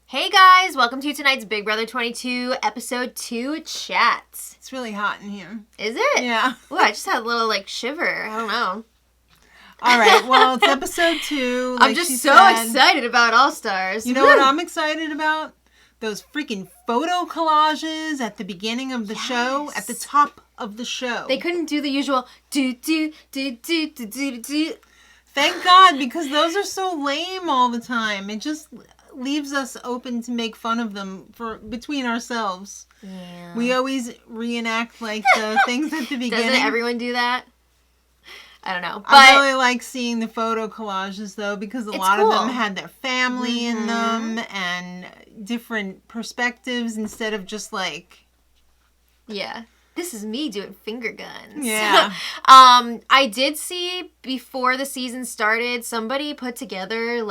Hey guys, welcome to tonight's Big Brother 22 episode 2 chat. It's really hot in here. Is it? Yeah. Ooh, I just had a little shiver. I don't know. All right, well, it's episode 2. I'm just so excited about All Stars. You know what I'm excited about? Those freaking photo collages at the beginning of the show, at the top of the show. They couldn't do the usual do. Thank God, because those are so lame all the time. It just leaves us open to make fun of them between ourselves. Yeah. We always reenact the things at the beginning. Doesn't everyone do that? I don't know. But I really like seeing the photo collages though, because a lot cool. of them had their family in them and different perspectives instead of just yeah. This is me doing finger guns. Yeah. I did see before the season started, somebody put together,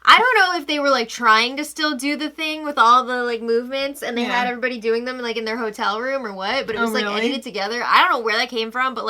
I don't know if they were, trying to still do the thing with all the, movements, and they had everybody doing them, in their hotel room or what, but it was, really? edited together. I don't know where that came from, but,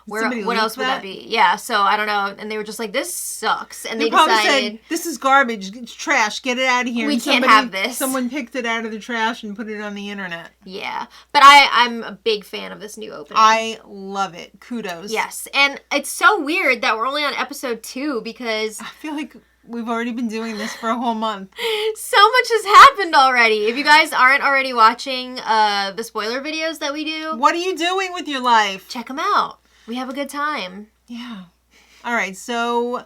what else would that be? Yeah, so I don't know. And they were just like, this sucks. And they decided, said, this is garbage. It's trash. Get it out of here. We can't have this. Someone picked it out of the trash and put it on the internet. Yeah. But I'm a big fan of this new opening. I love it. Kudos. Yes. And it's so weird that we're only on episode 2 because I feel like we've already been doing this for a whole month. So much has happened already. If you guys aren't already watching the spoiler videos that we do, what are you doing with your life? check them out. We have a good time. Yeah. All right, so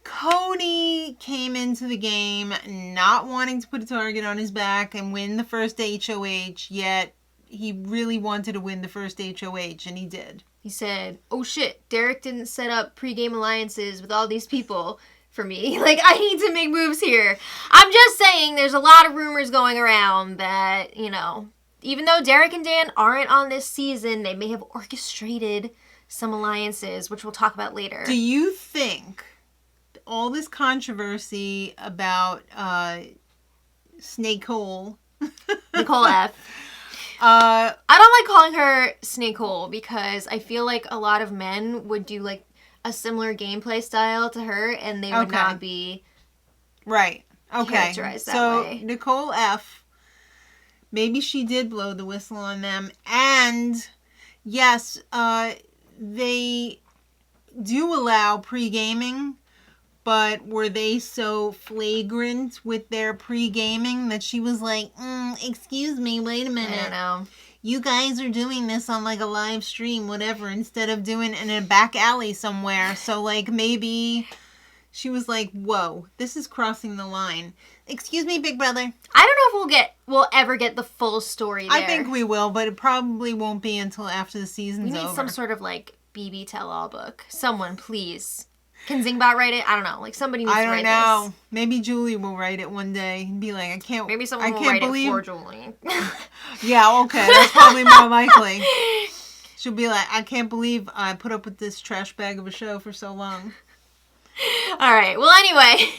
Cody came into the game not wanting to put a target on his back and win the first HOH, yet he really wanted to win the first HOH, and he did. He said, oh shit, Derek didn't set up pre-game alliances with all these people for me. I need to make moves here. I'm just saying there's a lot of rumors going around that, even though Derek and Dan aren't on this season, they may have orchestrated some alliances, which we'll talk about later. Do you think all this controversy about Nicole F. I don't like calling her Nicole because I feel like a lot of men would do a similar gameplay style to her, and they would not be right. Okay, characterized that way. So Nicole F. Maybe she did blow the whistle on them, and yes, they do allow pre-gaming, but were they so flagrant with their pre-gaming that she was like, excuse me, wait a minute. I don't know. You guys are doing this on a live stream, whatever, instead of doing it in a back alley somewhere. So maybe she was like, whoa, this is crossing the line. Excuse me, Big Brother. I don't know if we'll ever get the full story there. I think we will, but it probably won't be until after the season's over. We need some sort of BB tell-all book. Someone, please. Can Zingbot write it? I don't know. Somebody needs to write this. I don't know. Maybe Julie will write it one day and be like, Maybe someone will write it for Julie. Yeah, okay. That's probably more likely. She'll be like, I can't believe I put up with this trash bag of a show for so long. All right. Well, anyway,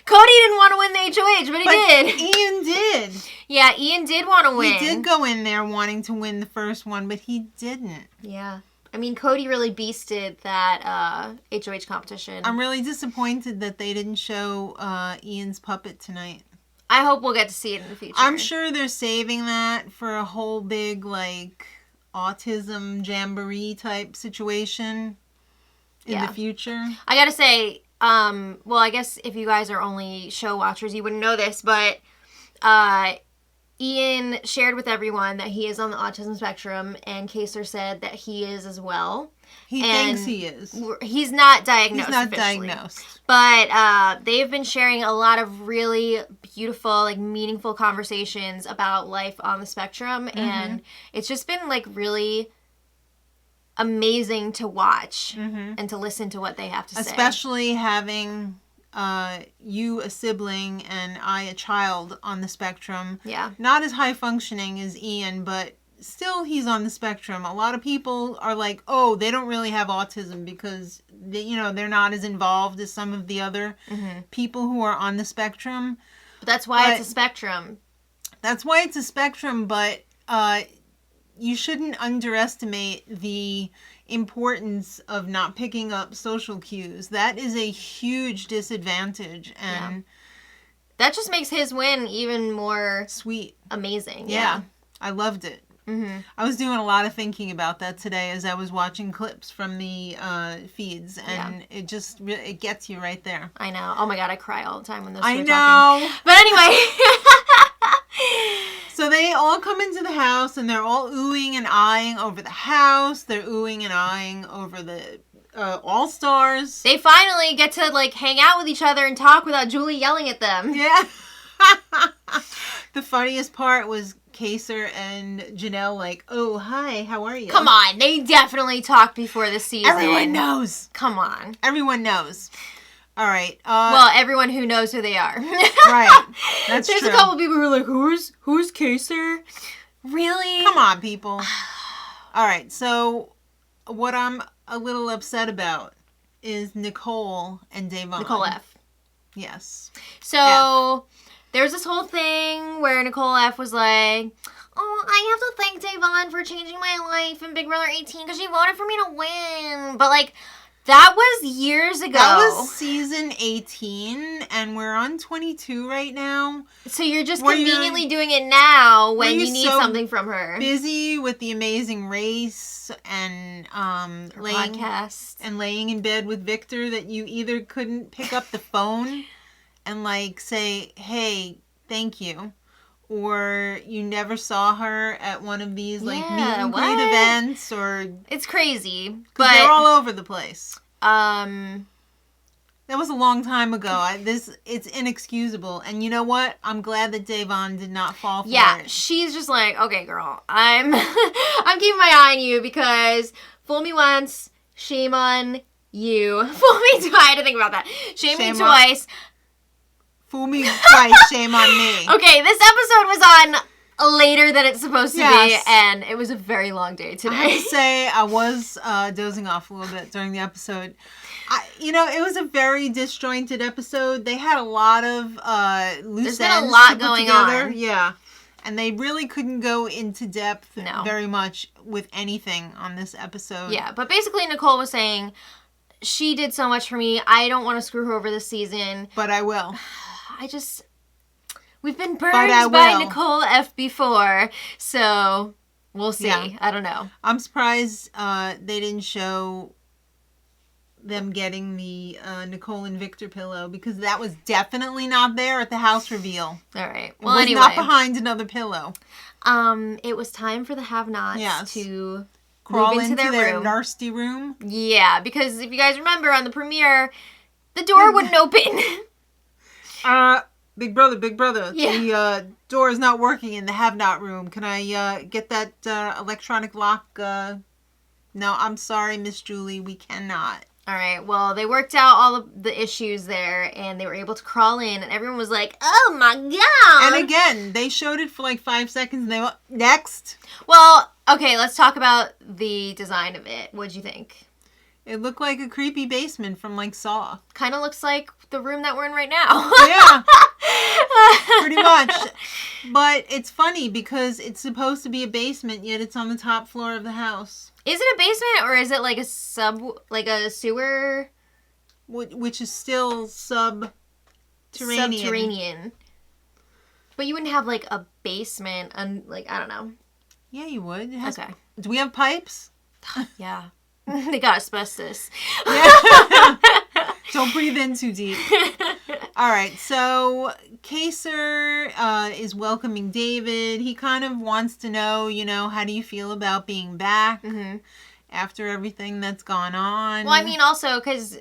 Cody didn't want to win the HOH, but he did. Ian did. Yeah, Ian did want to win. He did go in there wanting to win the first one, but he didn't. Yeah. I mean, Cody really beasted that HOH competition. I'm really disappointed that they didn't show Ian's puppet tonight. I hope we'll get to see it in the future. I'm sure they're saving that for a whole big, autism jamboree type situation in the future. I gotta say, well, I guess if you guys are only show watchers, you wouldn't know this, but Ian shared with everyone that he is on the autism spectrum, and Kaser said that he is as well. He thinks he is. He's not diagnosed. He's not officially. diagnosed. But they've been sharing a lot of really beautiful, meaningful conversations about life on the spectrum, and it's just been really amazing to watch and to listen to what they have to say. Especially having you a sibling and I a child on the spectrum. Yeah. Not as high functioning as Ian, but still he's on the spectrum. A lot of people are like, oh, they don't really have autism because they're not as involved as some of the other people who are on the spectrum. But that's why it's a spectrum. That's why it's a spectrum, but you shouldn't underestimate the importance of not picking up social cues. That is a huge disadvantage, and That just makes his win even more Sweet. amazing. Yeah. I loved it. Mm-hmm. I was doing a lot of thinking about that today as I was watching clips from the feeds, and it just it gets you right there. I know. Oh my God, I cry all the time when those I two are know. talking. But anyway. So they all come into the house, and they're all oohing and eyeing over the house. They're oohing and eyeing over the All-Stars. They finally get to, like, hang out with each other and talk without Julie yelling at them. Yeah. The funniest part was Kaser and Janelle like, oh, hi, how are you? Come on. They definitely talked before the season. Everyone knows. Come on. Everyone knows. All right. Well, everyone who knows who they are. Right. That's There's true. a couple people who are like, who's Kaser? Really? Come on, people. All right. So what I'm a little upset about is Nicole and Devon. Nicole F. Yes. So there's this whole thing where Nicole F was like, oh, I have to thank Devon for changing my life in Big Brother 18 because she voted for me to win. But, like, that was years ago. That was season 18, and we're on 22 right now. So you're just conveniently doing it now when you need so something from her. Busy with the Amazing Race and podcast laying in bed with Victor that you either couldn't pick up the phone and like say, hey, thank you, or you never saw her at one of these like meet and greet events, or it's crazy, but they're all over the place. That was a long time ago. It's inexcusable, and you know what? I'm glad that Devon did not fall for it. Yeah, she's just like, okay, girl, I'm I'm keeping my eye on you because fool me once, shame on you. Fool me twice. I had to think about that. Shame me twice. Fool me twice, shame on me. Okay, this episode was on later than it's supposed to be, and it was a very long day today. I have to say, I was dozing off a little bit during the episode. It was a very disjointed episode. They had a lot of loose ends. There's been a lot going on. Yeah. And they really couldn't go into depth very much with anything on this episode. Yeah, but basically Nicole was saying, she did so much for me. I don't want to screw her over this season. But I will. We've been burned by Nicole F before, so we'll see. Yeah. I don't know. I'm surprised they didn't show them getting the Nicole and Victor pillow, because that was definitely not there at the house reveal. All right. Well, it was not behind another pillow. It was time for the have-nots to crawl move into their room. nasty room. Yeah, because if you guys remember on the premiere, the door wouldn't open. Big brother, the door is not working in the have-not room. Can I get that electronic lock? No, I'm sorry, Miss Julie, we cannot. All right, well, they worked out all of the issues there, and they were able to crawl in, and everyone was like, oh my God! And again, they showed it for like 5 seconds, and they went, next. Well, okay, let's talk about the design of it. What'd you think? It looked like a creepy basement from like Saw. Kind of looks like the room that we're in right now. Yeah. Pretty much. But it's funny because it's supposed to be a basement, yet it's on the top floor of the house. Is it a basement or is it like a sewer? Which is still subterranean. Subterranean. But you wouldn't have like a basement and like, I don't know. Yeah, you would. Okay. Do we have pipes? Yeah. They got asbestos. Yeah. Don't breathe in too deep. All right, so Kaser is welcoming David. He kind of wants to know, how do you feel about being back after everything that's gone on? Well, I mean, also, because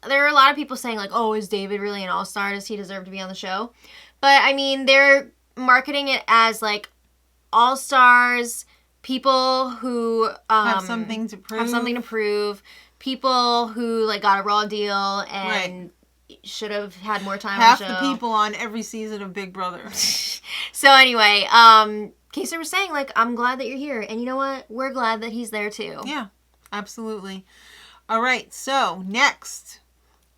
there are a lot of people saying, like, oh, is David really an all-star? Does he deserve to be on the show? But, I mean, they're marketing it as, like, all-stars, people who have something to prove. People who, like, got a raw deal and should have had more time Half on the show. The people on every season of Big Brother. So anyway, Kaser was saying, like, I'm glad that you're here. And you know what? We're glad that he's there, too. Yeah, absolutely. All right, so next,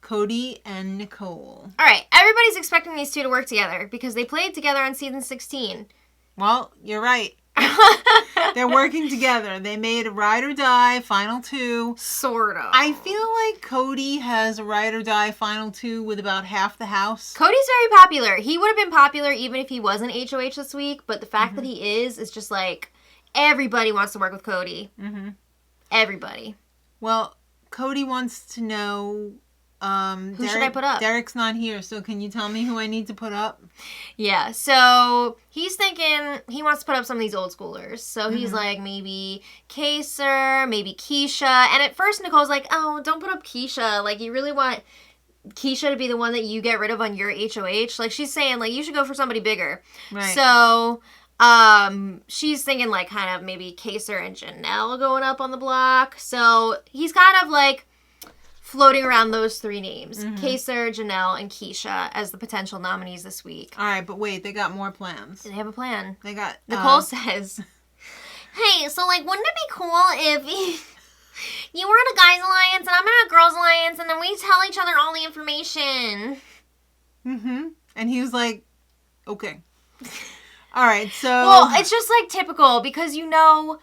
Cody and Nicole. All right, everybody's expecting these two to work together because they played together on season 16. Well, you're right. They're working together. They made a ride or die final two. Sort of. I feel like Cody has a ride or die final two with about half the house. Cody's very popular. He would have been popular even if he wasn't HOH this week, but the fact that he is just like, everybody wants to work with Cody. Mm-hmm. Everybody. Well, Cody wants to know... who should I put up? Derek's not here, so can you tell me who I need to put up? Yeah, so he's thinking he wants to put up some of these old schoolers. So he's like, maybe Kaser, maybe Keisha. And at first Nicole's like, oh, don't put up Keisha. Like, you really want Keisha to be the one that you get rid of on your HOH. Like, she's saying, like, you should go for somebody bigger. Right. So... she's thinking like kind of maybe Kaser and Janelle going up on the block. So he's kind of like floating around those three names. Kaser, Janelle, and Keisha as the potential nominees this week. All right, but wait, they got more plans. They have a plan. They got... Nicole says, hey, so like wouldn't it be cool if you were in a guys alliance and I'm in a girls alliance and then we tell each other all the information? Mm-hmm. And he was like, okay. All right, so... Well, it's just, like, typical, because, you know,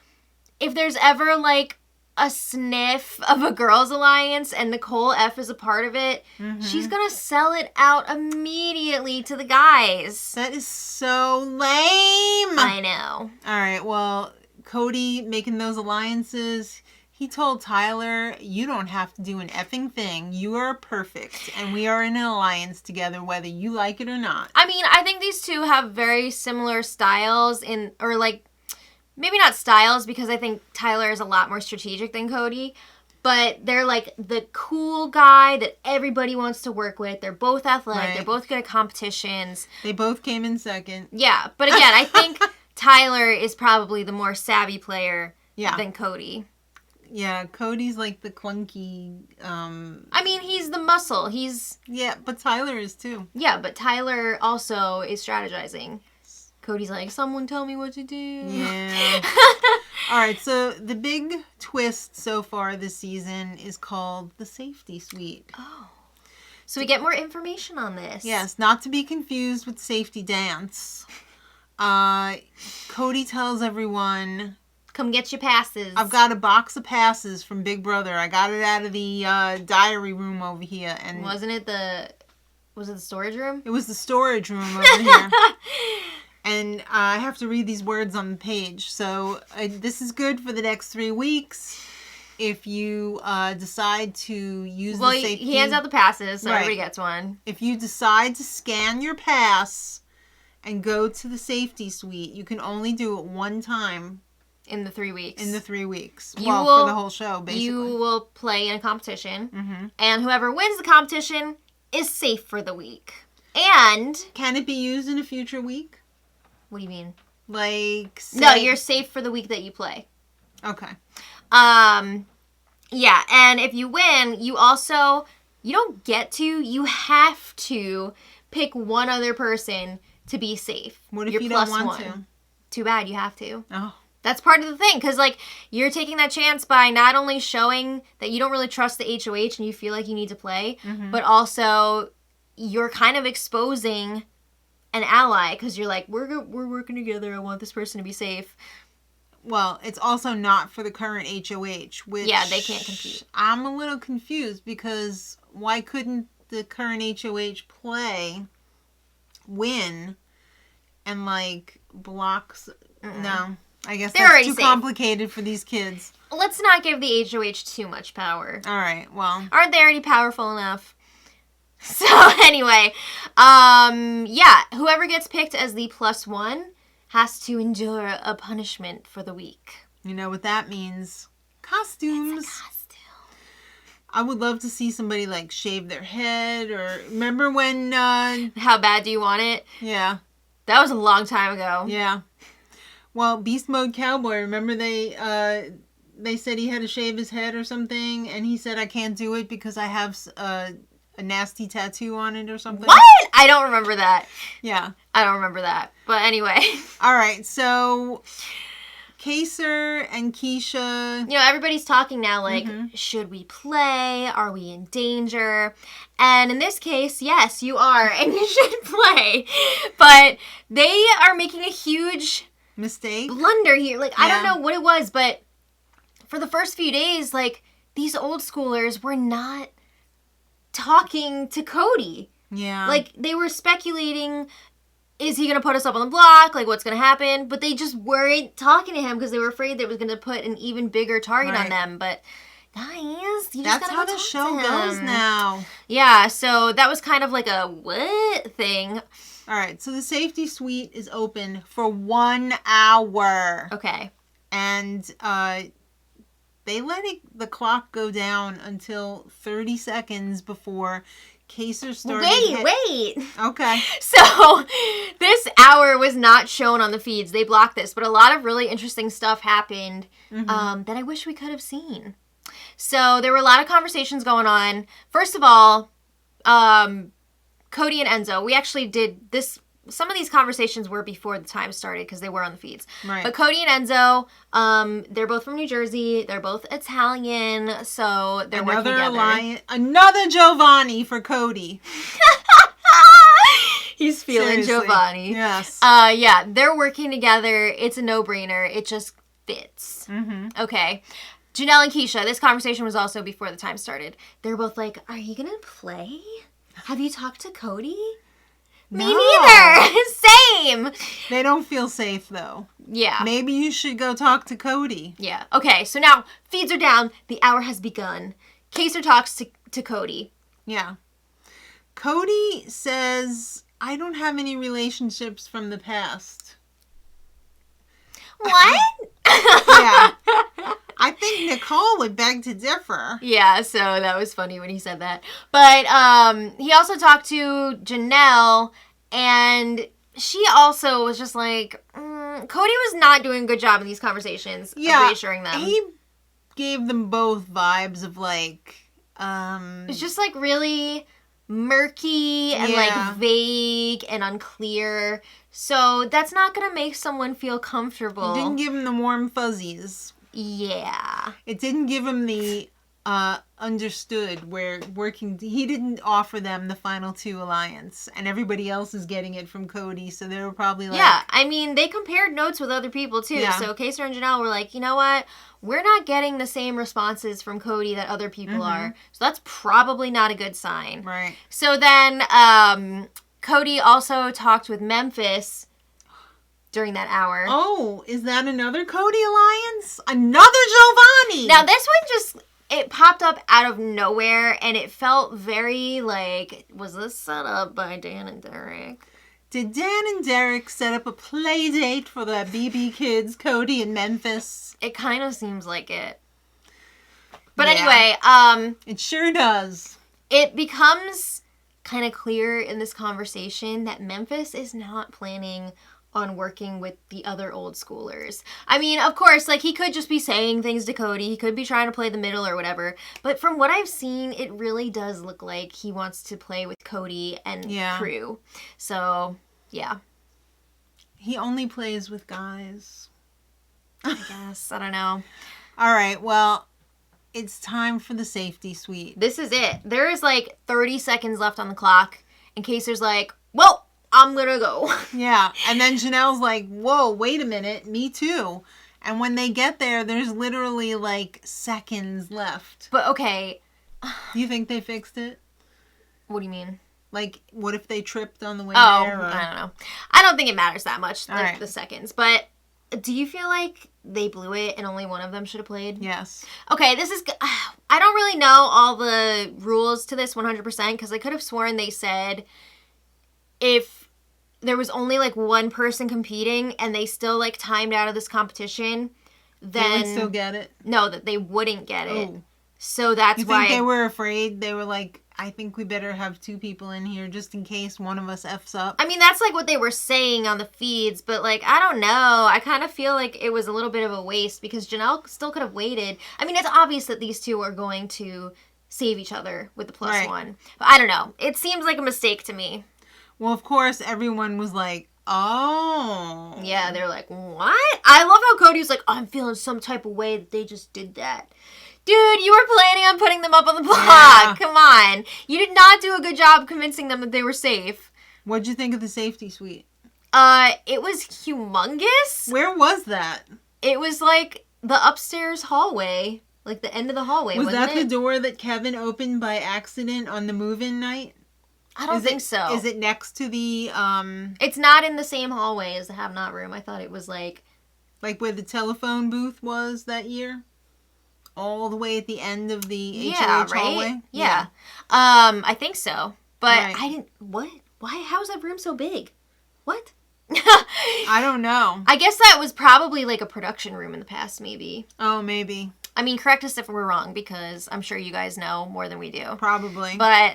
if there's ever, like, a sniff of a girls' alliance and Nicole F is a part of it, she's gonna sell it out immediately to the guys. That is so lame. I know. All right, well, Cody making those alliances... He told Tyler, you don't have to do an effing thing. You are perfect. And we are in an alliance together, whether you like it or not. I mean, I think these two have very similar styles or like, maybe not styles, because I think Tyler is a lot more strategic than Cody. But they're like the cool guy that everybody wants to work with. They're both athletic. Right. They're both good at competitions. They both came in second. Yeah, but again, I think Tyler is probably the more savvy player than Cody. Yeah, Cody's like the clunky... I mean, he's the muscle. Yeah, but Tyler is too. Yeah, but Tyler also is strategizing. Cody's like, someone tell me what to do. Yeah. All right, so the big twist so far this season is called the Safety Suite. Oh. So we get more information on this. Yes, not to be confused with Safety Dance. Cody tells everyone... Come get your passes. I've got a box of passes from Big Brother. I got it out of the diary room over here. And was it the storage room? It was the storage room over here. And I have to read these words on the page. So this is good for the next 3 weeks. If you decide to use the safety... he hands out the passes, so right. Everybody gets one. If you decide to scan your pass and go to the Safety Suite, you can only do it one time. In the 3 weeks. For the whole show, basically. You will play in a competition, and whoever wins the competition is safe for the week. And... Can it be used in a future week? What do you mean? Like, say... No, you're safe for the week that you play. Okay. Yeah, and if you win, you don't get to, you have to pick one other person to be safe. What if you don't want to? Too bad, you have to. Oh. That's part of the thing, because, like, you're taking that chance by not only showing that you don't really trust the HOH and you feel like you need to play, but also you're kind of exposing an ally, because you're like, we're working together, I want this person to be safe. Well, it's also not for the current HOH, which... Yeah, they can't compete. I'm a little confused, because why couldn't the current HOH win, and, like, blocks... No. I guess that's too complicated for these kids. Let's not give the HOH too much power. All right, well. Aren't they already powerful enough? So, anyway. Yeah, whoever gets picked as the +1 has to endure a punishment for the week. You know what that means? Costumes. It's a costume. I would love to see somebody, like, shave their head, or... Remember when... How bad do you want it? Yeah. That was a long time ago. Yeah. Well, Beast Mode Cowboy, remember they said he had to shave his head or something, and he said, I can't do it because I have a nasty tattoo on it or something? What? I don't remember that. Yeah. I don't remember that. But anyway. All right, so Kaser and Keisha... You know, everybody's talking now, like, should we play? Are we in danger? And in this case, yes, you are, and you should play. But they are making a huge mistake. blunder here. Like, I don't Yeah. know what it was, but for the first few days, like, these old schoolers were not talking to Cody. Yeah. Like, they were speculating, is he going to put us up on the block? Like, what's going to happen? But they just weren't talking to him because they were afraid that it was going to put an even bigger target on them. But, guys, you just That's gotta how go the talk show to goes him. now. Yeah, so that was kind of like a what thing. All right, so the safety suite is open for 1 hour. Okay. And they let the clock go down until 30 seconds before Kaser started. Wait. Okay. So, this hour was not shown on the feeds. They blocked this, but a lot of really interesting stuff happened that I wish we could have seen. So, there were a lot of conversations going on. First of all, Cody and Enzo, we actually did this. Some of these conversations were before the time started because they were on the feeds. Right. But Cody and Enzo, they're both from New Jersey. They're both Italian, so they're working together. Another Giovanni for Cody. He's feeling Seriously. Giovanni. Yes. Yeah, they're working together. It's a no-brainer. It just fits. Mm-hmm. Okay. Janelle and Keisha, this conversation was also before the time started. They're both like, are you going to play? Have you talked to Cody? Me neither. Same. They don't feel safe, though. Yeah. Maybe you should go talk to Cody. Yeah. Okay, so now feeds are down. The hour has begun. Kaser talks to Cody. Yeah. Cody says, I don't have any relationships from the past. What? Yeah. I think Nicole would beg to differ. Yeah, so that was funny when he said that. But he also talked to Janelle, and she also was just like, Cody was not doing a good job in these conversations of reassuring them. He gave them both vibes of like, It's just like really murky and like vague and unclear. So that's not going to make someone feel comfortable. It didn't give him the warm fuzzies. Yeah. It didn't give him the understood where working. He didn't offer them the final two alliance, and everybody else is getting it from Cody. So they were probably like, yeah. I mean, they compared notes with other people too. Yeah. So Kaser and Janelle were like, you know what? We're not getting the same responses from Cody that other people are. So that's probably not a good sign. Right. So then Cody also talked with Memphis during that hour. Oh, is that another Cody alliance? Another Giovanni? Now this one just, it popped up out of nowhere and it felt very like, was this set up by Dan and Derek? Did Dan and Derek set up a play date for the BB Kids, Cody and Memphis? It kind of seems like it. But Yeah. anyway, It sure does. it becomes kind of clear in this conversation that Memphis is not planning on working with the other old schoolers. I mean, of course, like, he could just be saying things to Cody. He could be trying to play the middle or whatever. But from what I've seen, it really does look like he wants to play with Cody and crew. So, yeah. He only plays with guys. I guess. I don't know. All right, well, it's time for the safety suite. This is it. There is like 30 seconds left on the clock. And Kaser's like, well, I'm gonna go. Yeah, and then Janelle's like, whoa, wait a minute, me too. And when they get there, there's literally like seconds left. But okay. You think they fixed it? What do you mean? Like, what if they tripped on the way Oh, there? Or... I don't know. I don't think it matters that much, like right. the seconds. But do you feel like they blew it and only one of them should have played? Yes. Okay, this is... I don't really know all the rules to this 100% because I could have sworn they said if there was only like one person competing and they still like timed out of this competition, then... They would still get it? No, that they wouldn't get it. Oh. So that's you why... think they were afraid? They were like, I think we better have two people in here just in case one of us F's up. I mean, that's like what they were saying on the feeds, but like, I don't know. I kind of feel like it was a little bit of a waste because Janelle still could have waited. I mean, it's obvious that these two are going to save each other with the plus one. But I don't know. It seems like a mistake to me. Well, of course, everyone was like, oh. Yeah, they're like, what? I love how Cody's like, I'm feeling some type of way that they just did that. Dude, you were planning on putting them up on the block. Yeah. Come on. You did not do a good job convincing them that they were safe. What'd you think of the safety suite? It was humongous. Where was that? It was like the upstairs hallway, like the end of the hallway. Was that it? the door that Kevin opened by accident on the move-in night? I don't think so. Is it next to the It's not in the same hallway as the Have Not room. I thought it was like where the telephone booth was that year? All the way at the end of the HOH hallway? Yeah. I think so. But Right. I didn't... What? Why? How is that room so big? What? I don't know. I guess that was probably like a production room in the past, maybe. Oh, maybe. I mean, correct us if we're wrong, because I'm sure you guys know more than we do. Probably. But,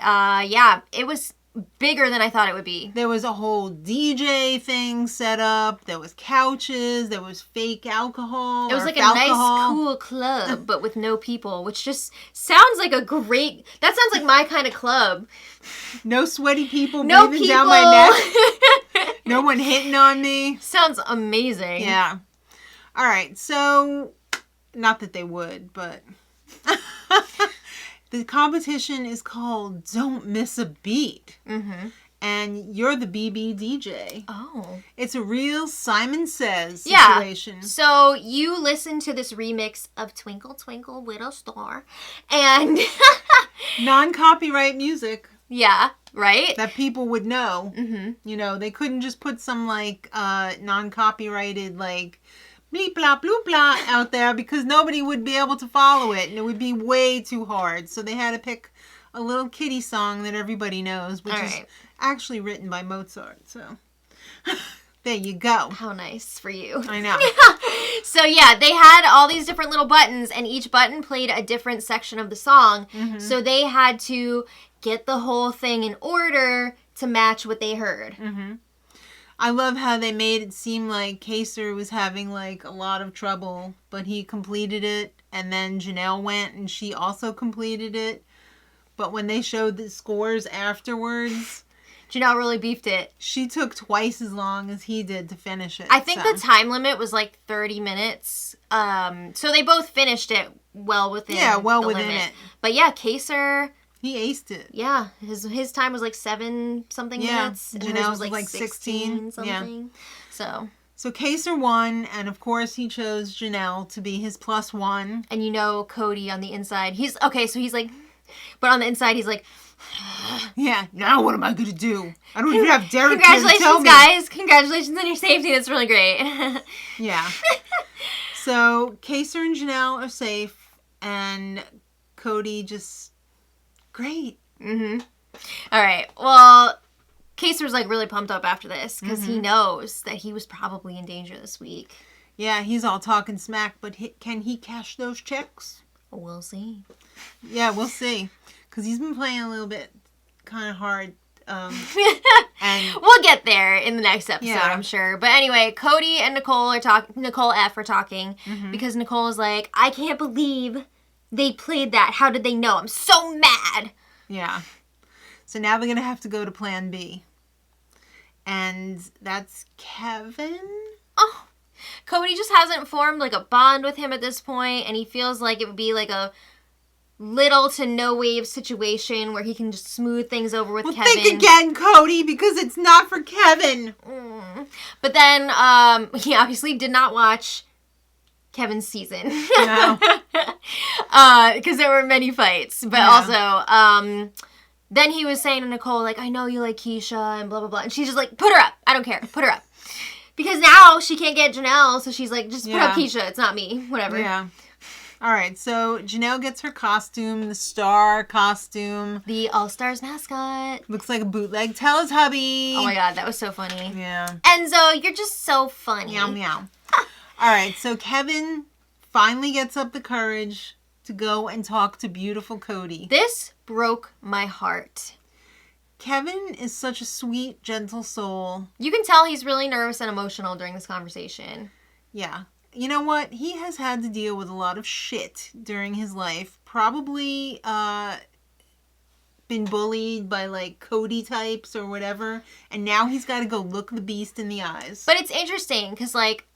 yeah, it was bigger than I thought it would be. There was a whole DJ thing set up. There was couches. There was fake alcohol. It was like a alcohol. nice, cool club, but with no people, which just sounds like a great... That sounds like my kind of club. No sweaty people No breathing people. down my neck. No one hitting on me. Sounds amazing. Yeah. All right. So, not that they would, but... The competition is called Don't Miss a Beat. Mm-hmm. And you're the BB DJ. Oh. It's a real Simon Says situation. Yeah. So you listen to this remix of Twinkle Twinkle Little Star. And... Non-copyright music. Yeah. Right? That people would know. Mm-hmm. You know, they couldn't just put some, like, non-copyrighted, like... bleep blah bloop blah out there because nobody would be able to follow it and it would be way too hard. So they had to pick a little kiddie song that everybody knows, which is actually written by Mozart. So there you go. How nice for you. I know. So yeah, they had all these different little buttons and each button played a different section of the song. Mm-hmm. So they had to get the whole thing in order to match what they heard. Mm-hmm. I love how they made it seem like Kaser was having, like, a lot of trouble, but he completed it, and then Janelle went, and she also completed it. But when they showed the scores afterwards... Janelle really beefed it. She took twice as long as he did to finish it. I think the time limit was, like, 30 minutes. So they both finished it well within the limit. It. But yeah, Kaser... He aced it. Yeah, his time was like 7-something minutes. And Janelle was like 16 something. Yeah. So Kaser won, and of course he chose Janelle to be his +1. And you know Cody on the inside. He's like, but on the inside he's like, yeah. Now what am I gonna do? I don't even have Derek to tell me. Congratulations, guys! Congratulations on your safety. That's really great. Yeah. So Kaser and Janelle are safe, and Cody just. Great. Mm-hmm. All right. Well, Kaser's like really pumped up after this because he knows that he was probably in danger this week. Yeah, he's all talking smack, but can he cash those checks? We'll see. Yeah, we'll see. Because he's been playing a little bit kind of hard. And we'll get there in the next episode, yeah. I'm sure. But anyway, Cody and Nicole are talking. Nicole F are talking because Nicole is like, I can't believe they played that. How did they know? I'm so mad. Yeah. So now they're going to have to go to plan B. And that's Kevin? Oh. Cody just hasn't formed like a bond with him at this point, and he feels like it would be like a little to no wave situation where he can just smooth things over with Kevin. Think again, Cody, because it's not for Kevin. But then he obviously did not watch Kevin's season. No. Because there were many fights. But also, then he was saying to Nicole, like, I know you like Keisha and blah, blah, blah. And she's just like, put her up. I don't care. Put her up. Because now she can't get Janelle, so she's like, just put up Keisha. It's not me. Whatever. Yeah. All right, so Janelle gets her costume, the star costume. The All-Stars mascot. Looks like a bootleg Teletubby. Oh my god, that was so funny. Yeah. Enzo, you're just so funny. Meow, meow. All right, so Kevin finally gets up the courage to go and talk to beautiful Cody. This broke my heart. Kevin is such a sweet, gentle soul. You can tell he's really nervous and emotional during this conversation. Yeah. You know what? He has had to deal with a lot of shit during his life. Probably been bullied by, like, Cody types or whatever. And now he's got to go look the beast in the eyes. But it's interesting because, like,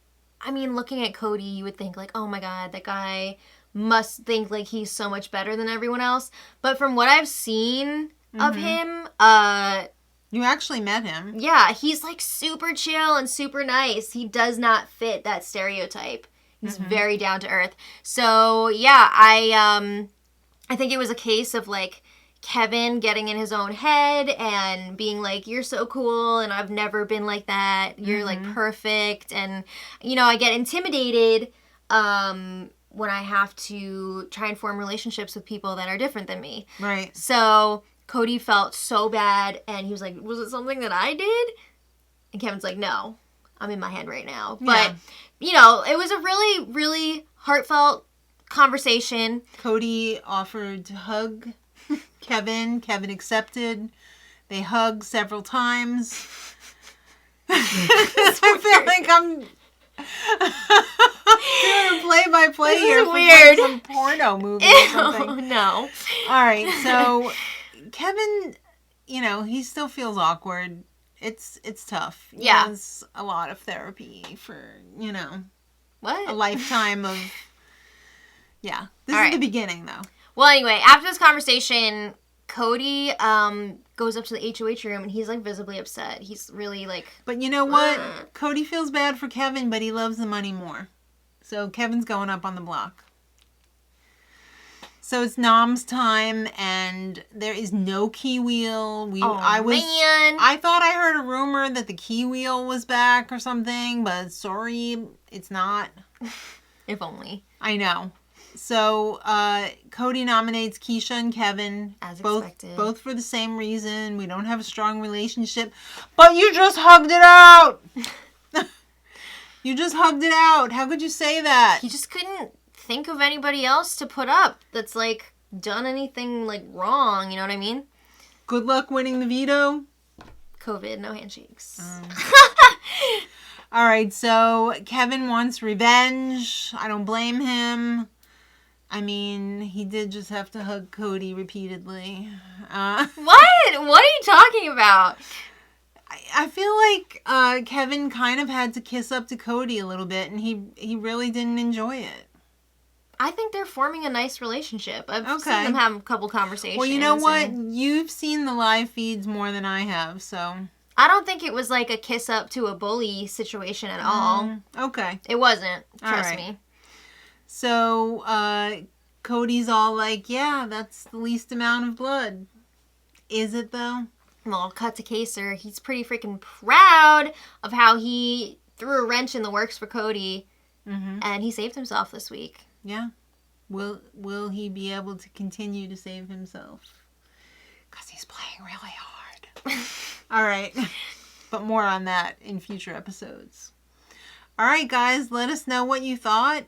I mean, looking at Cody, you would think, like, oh my god, that guy must think, like, he's so much better than everyone else. But from what I've seen of him, You actually met him. Yeah, he's like super chill and super nice. He does not fit that stereotype. He's very down to earth. So yeah, I think it was a case of like Kevin getting in his own head and being like, you're so cool and I've never been like that. You're like perfect. And, you know, I get intimidated when I have to try and form relationships with people that are different than me. Right. So Cody felt so bad and he was like, was it something that I did? And Kevin's like, no, I'm in my head right now. Yeah. But, you know, it was a really, really heartfelt conversation. Cody offered to hug Kevin. Kevin accepted. They hugged several times. I feel like I'm doing a play-by-play here is for weird. like some porno movie or something. No. All right, so Kevin, you know, he still feels awkward. It's tough. He Yeah. has a lot of therapy for, you know, What? a lifetime of... Yeah. This All is right. the beginning, though. Well, anyway, after this conversation, Cody goes up to the HOH room and he's like visibly upset. He's really like... But you know what? Cody feels bad for Kevin, but he loves the money more. So Kevin's going up on the block. So it's Nom's time, and there is no key wheel. Man. I thought I heard a rumor that the key wheel was back or something, but sorry, it's not. If only. I know. So Cody nominates Keisha and Kevin. As both, expected. Both for the same reason. We don't have a strong relationship. But you just hugged it out! You just hugged it out. How could you say that? He just couldn't think of anybody else to put up that's like done anything like wrong, you know what I mean? Good luck winning the veto. COVID, no handshakes. All right, so Kevin wants revenge. I don't blame him. I mean, he did just have to hug Cody repeatedly. What? What are you talking about? I feel like Kevin kind of had to kiss up to Cody a little bit, and he really didn't enjoy it. I think they're forming a nice relationship. I've Okay. seen them have a couple conversations. Well, you know what? and You've seen the live feeds more than I have, so... I don't think it was like a kiss up to a bully situation at all. Okay. It wasn't. All Trust right. me. So, Cody's all like, yeah, that's the least amount of blood. Is it, though? Well, cut to Kaser. He's pretty freaking proud of how he threw a wrench in the works for Cody, and he saved himself this week. Yeah. Will he be able to continue to save himself? Because he's playing really hard. All right. But more on that in future episodes. All right, guys, let us know what you thought.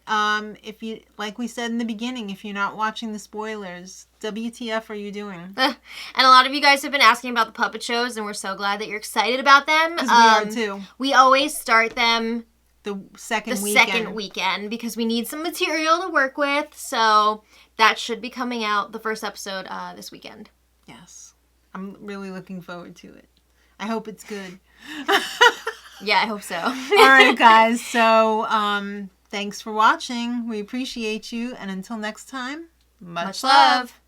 If you, like we said in the beginning, if you're not watching the spoilers, WTF are you doing? And a lot of you guys have been asking about the puppet shows, and we're so glad that you're excited about them. Because we are too. We always start them The second weekend because we need some material to work with. So that should be coming out, the first episode, this weekend. Yes. I'm really looking forward to it. I hope it's good. Yeah, I hope so. All right, guys. So, thanks for watching. We appreciate you. And until next time, much love.